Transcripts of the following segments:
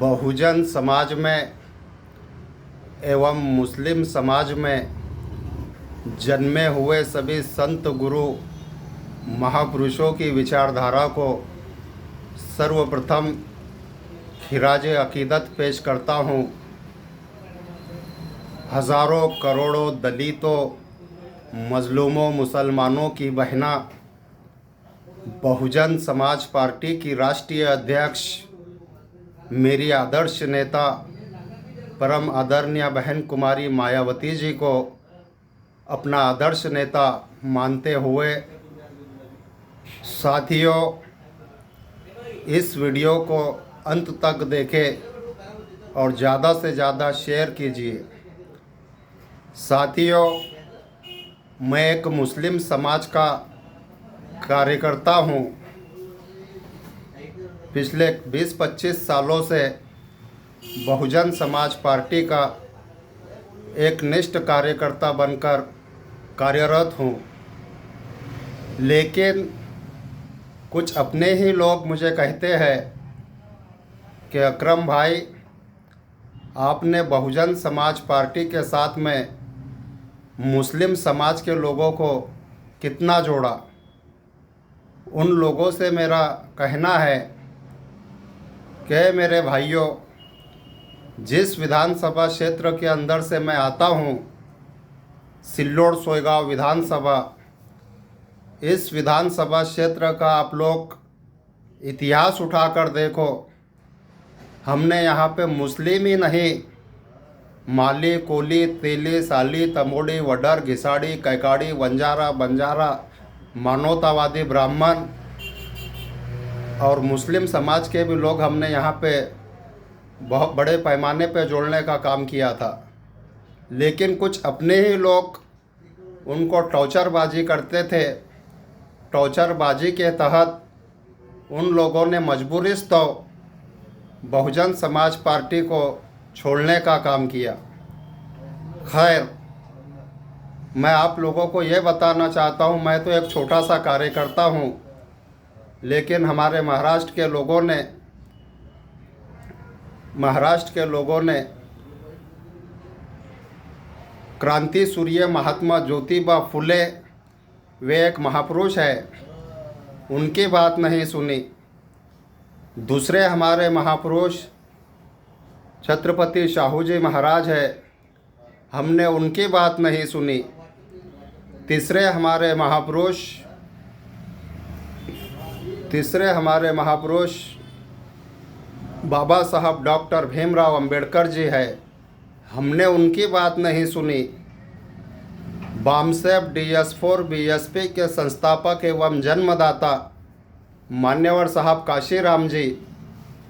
बहुजन समाज में एवं मुस्लिम समाज में जन्मे हुए सभी संत गुरु महापुरुषों की विचारधारा को सर्वप्रथम खिराज अकीदत पेश करता हूँ। हज़ारों करोड़ों दलितों, मजलूमों, मुसलमानों की बहना बहुजन समाज पार्टी की राष्ट्रीय अध्यक्ष मेरी आदर्श नेता परम आदरणीय बहन कुमारी मायावती जी को अपना आदर्श नेता मानते हुए साथियों, इस वीडियो को अंत तक देखें और ज़्यादा से ज़्यादा शेयर कीजिए। साथियों, मैं एक मुस्लिम समाज का कार्यकर्ता हूँ। पिछले 20-25 सालों से बहुजन समाज पार्टी का एक निष्ठ कार्यकर्ता बनकर कार्यरत हूँ, लेकिन कुछ अपने ही लोग मुझे कहते हैं कि अकरम भाई, आपने बहुजन समाज पार्टी के साथ में मुस्लिम समाज के लोगों को कितना जोड़ा। उन लोगों से मेरा कहना है कि मेरे भाइयों, जिस विधानसभा क्षेत्र के अंदर से मैं आता हूँ, सिल्लोड सोयगांव विधानसभा, इस विधानसभा क्षेत्र का आप लोग इतिहास उठाकर देखो। हमने यहाँ पे मुस्लिम ही नहीं, माली, कोली, तेली, साली, तमोड़ी, वडर, घिसाड़ी, कैकाड़ी, वंजारा, बंजारा, मानवतावादी, ब्राह्मण और मुस्लिम समाज के भी लोग हमने यहाँ पे बहुत बड़े पैमाने पे जोड़ने का काम किया था। लेकिन कुछ अपने ही लोग उनको टॉर्चरबाजी करते थे। टॉर्चरबाजी के तहत उन लोगों ने मजबूरीस तो बहुजन समाज पार्टी को छोड़ने का काम किया। खैर, मैं आप लोगों को ये बताना चाहता हूँ, मैं तो एक छोटा सा कार्यकर्ता हूँ, लेकिन हमारे महाराष्ट्र के लोगों ने क्रांति सूर्य महात्मा ज्योतिबा फुले, वे एक महापुरुष है, उनकी बात नहीं सुनी। दूसरे हमारे महापुरुष छत्रपति शाहू जी महाराज है, हमने उनकी बात नहीं सुनी। तीसरे हमारे महापुरुष बाबा साहब डॉक्टर भीमराव अंबेडकर जी है, हमने उनकी बात नहीं सुनी। बामसेफ DS4 BSP के संस्थापक एवं जन्मदाता मान्यवर साहब काशीराम जी,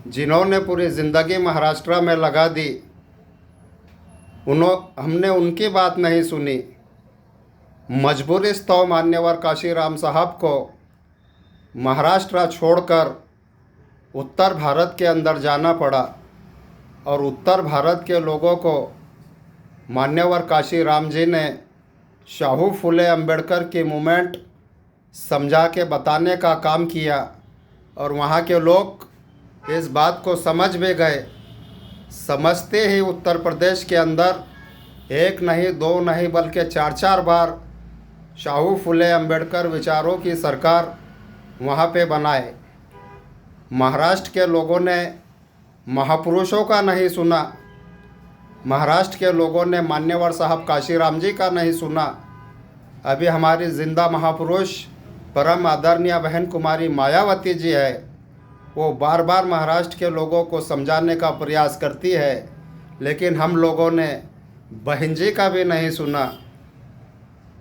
जिन्होंने पूरी ज़िंदगी महाराष्ट्र में लगा दी, हमने उनकी बात नहीं सुनी। मजबूरीस तो मान्यवर काशीराम साहब को महाराष्ट्र छोड़कर उत्तर भारत के अंदर जाना पड़ा और उत्तर भारत के लोगों को मान्यवर काशीराम जी ने शाहू फुले अंबेडकर की मूवमेंट समझा के बताने का काम किया और वहाँ के लोग इस बात को समझ भी गए। समझते ही उत्तर प्रदेश के अंदर एक नहीं, दो नहीं, बल्कि 4-4 बार शाहू फुले अंबेडकर विचारों की सरकार वहाँ पे बनाए। महाराष्ट्र के लोगों ने महापुरुषों का नहीं सुना, महाराष्ट्र के लोगों ने मान्यवर साहब काशीराम जी का नहीं सुना। अभी हमारी जिंदा महापुरुष परम आदरणीय बहन कुमारी मायावती जी है, वो बार बार महाराष्ट्र के लोगों को समझाने का प्रयास करती है, लेकिन हम लोगों ने बहन जी का भी नहीं सुना।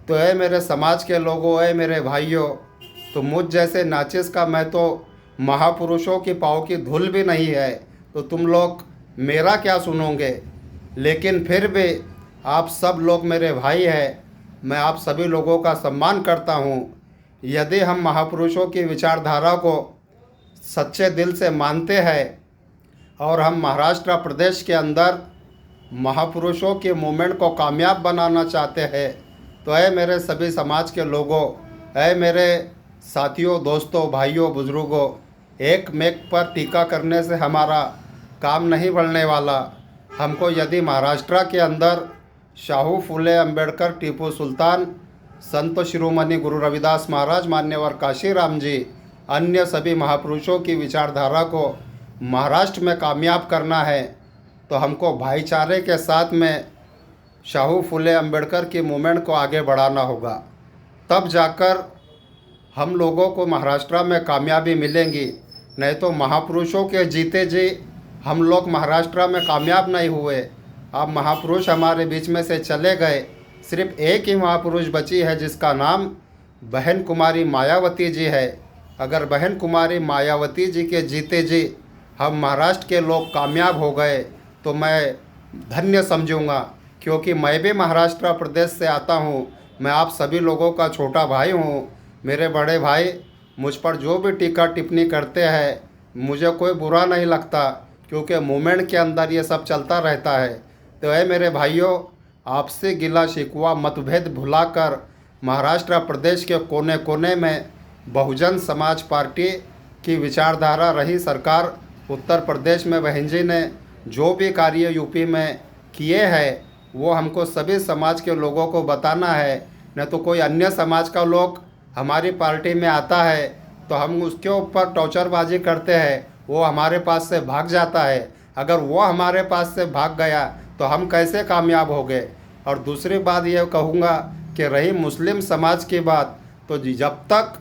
तो ऐ मेरे समाज के लोगों, ऐ मेरे भाइयों, तो मुझ जैसे नाचिस का मैं तो महापुरुषों की पाँव की धूल भी नहीं है, तो तुम लोग मेरा क्या सुनोगे। लेकिन फिर भी आप सब लोग मेरे भाई हैं, मैं आप सभी लोगों का सम्मान करता हूँ। यदि हम महापुरुषों की विचारधारा को सच्चे दिल से मानते हैं और हम महाराष्ट्र प्रदेश के अंदर महापुरुषों की मूवमेंट को कामयाब बनाना चाहते हैं, तो ऐ मेरे सभी समाज के लोगों, ऐ मेरे साथियों, दोस्तों, भाइयों, बुजुर्गों, एक मेक पर टीका करने से हमारा काम नहीं बढ़ने वाला। हमको यदि महाराष्ट्र के अंदर शाहू फुले अंबेडकर, टीपू सुल्तान, संत शिरोमणि गुरु रविदास महाराज, मान्यवर काशीराम जी, अन्य सभी महापुरुषों की विचारधारा को महाराष्ट्र में कामयाब करना है तो हमको भाईचारे के साथ में शाहू फुले अंबेडकर की मूवमेंट को आगे बढ़ाना होगा। तब जाकर हम लोगों को महाराष्ट्र में कामयाबी मिलेंगी। नहीं तो महापुरुषों के जीते जी हम लोग महाराष्ट्र में कामयाब नहीं हुए। अब महापुरुष हमारे बीच में से चले गए, सिर्फ एक ही महापुरुष बची है जिसका नाम बहन कुमारी मायावती जी है। अगर बहन कुमारी मायावती जी के जीते जी हम महाराष्ट्र के लोग कामयाब हो गए तो मैं धन्य समझूंगा, क्योंकि मैं भी महाराष्ट्र प्रदेश से आता हूँ। मैं आप सभी लोगों का छोटा भाई हूँ। मेरे बड़े भाई मुझ पर जो भी टीका टिप्पणी करते हैं मुझे कोई बुरा नहीं लगता, क्योंकि मूवमेंट के अंदर ये सब चलता रहता है। तो है मेरे भाइयों, आपसे गिला शिकवा मतभेद भुलाकर महाराष्ट्र प्रदेश के कोने कोने में बहुजन समाज पार्टी की विचारधारा रही सरकार। उत्तर प्रदेश में बहन जी ने जो भी कार्य यूपी में किए हैं वो हमको सभी समाज के लोगों को बताना है। नहीं तो कोई अन्य समाज का लोग हमारी पार्टी में आता है तो हम उसके ऊपर टॉर्चरबाजी करते हैं, वो हमारे पास से भाग जाता है। अगर वो हमारे पास से भाग गया तो हम कैसे कामयाब हो गए। और दूसरी बात ये कहूँगा कि रही मुस्लिम समाज की बात, तो जब तक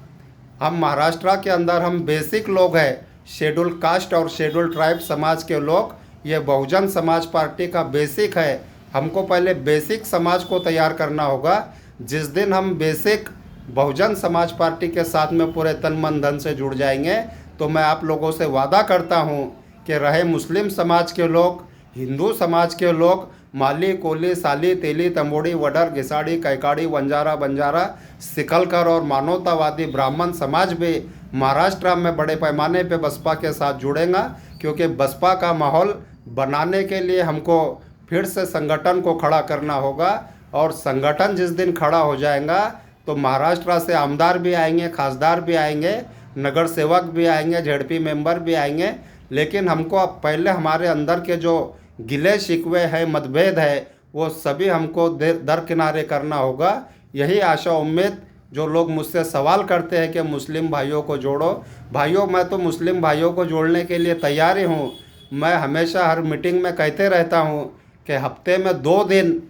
हम महाराष्ट्र के अंदर हम बेसिक लोग हैं, शेड्यूल कास्ट और शेड्यूल ट्राइब समाज के लोग, ये बहुजन समाज पार्टी का बेसिक है। हमको पहले बेसिक समाज को तैयार करना होगा। जिस दिन हम बेसिक बहुजन समाज पार्टी के साथ में पूरे तन मन धन से जुड़ जाएंगे तो मैं आप लोगों से वादा करता हूँ कि रहे मुस्लिम समाज के लोग, हिंदू समाज के लोग, माली, कोली, साली, तेली, तंबोड़ी, वडर, घिसाड़ी, कैकाड़ी, वंजारा, बंजारा, सिकलकर और मानवतावादी ब्राह्मण समाज भी महाराष्ट्र में बड़े पैमाने पे बसपा के साथ जुड़ेगा। क्योंकि बसपा का माहौल बनाने के लिए हमको फिर से संगठन को खड़ा करना होगा। और संगठन जिस दिन खड़ा हो जाएगा तो महाराष्ट्र से आमदार भी आएंगे, खासदार भी आएंगे, नगर सेवक भी आएंगे, झेडपी मेंबर भी आएंगे। लेकिन हमको अब पहले हमारे अंदर के जो गिले शिकवे है, मतभेद है, वो सभी हमको दरकिनारे करना होगा। यही आशा उम्मीद जो लोग मुझसे सवाल करते हैं कि मुस्लिम भाइयों को जोड़ो, भाइयों मैं तो मुस्लिम भाइयों को जोड़ने के लिए तैयार ही हूँ। मैं हमेशा हर मीटिंग में कहते रहता हूँ कि हफ्ते में 2 दिन,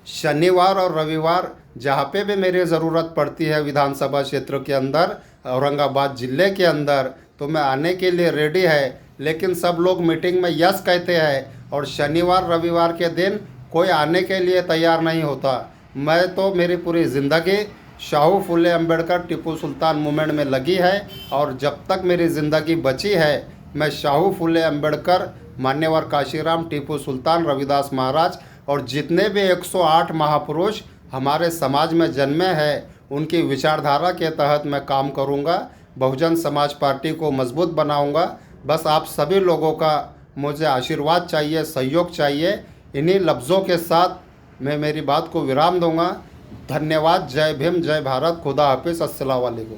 शनिवार और रविवार, जहाँ पे भी मेरी ज़रूरत पड़ती है विधानसभा क्षेत्र के अंदर, औरंगाबाद ज़िले के अंदर, तो मैं आने के लिए रेडी है। लेकिन सब लोग मीटिंग में यस कहते हैं और शनिवार रविवार के दिन कोई आने के लिए तैयार नहीं होता। मैं तो मेरी पूरी ज़िंदगी शाहू फुले अंबेडकर, टीपू सुल्तान मूवमेंट में लगी है और जब तक मेरी ज़िंदगी बची है मैं शाहू फुले अंबेडकर, मान्यवर काशीराम, टीपू सुल्तान, रविदास महाराज और जितने भी 108 महापुरुष हमारे समाज में जन्मे हैं उनकी विचारधारा के तहत मैं काम करूंगा। बहुजन समाज पार्टी को मजबूत बनाऊंगा। बस आप सभी लोगों का मुझे आशीर्वाद चाहिए, सहयोग चाहिए। इन्हीं लफ्ज़ों के साथ मैं मेरी बात को विराम दूंगा। धन्यवाद। जय भीम, जय भारत, खुदा हाफिज़, अस्सलाम वालेकुम।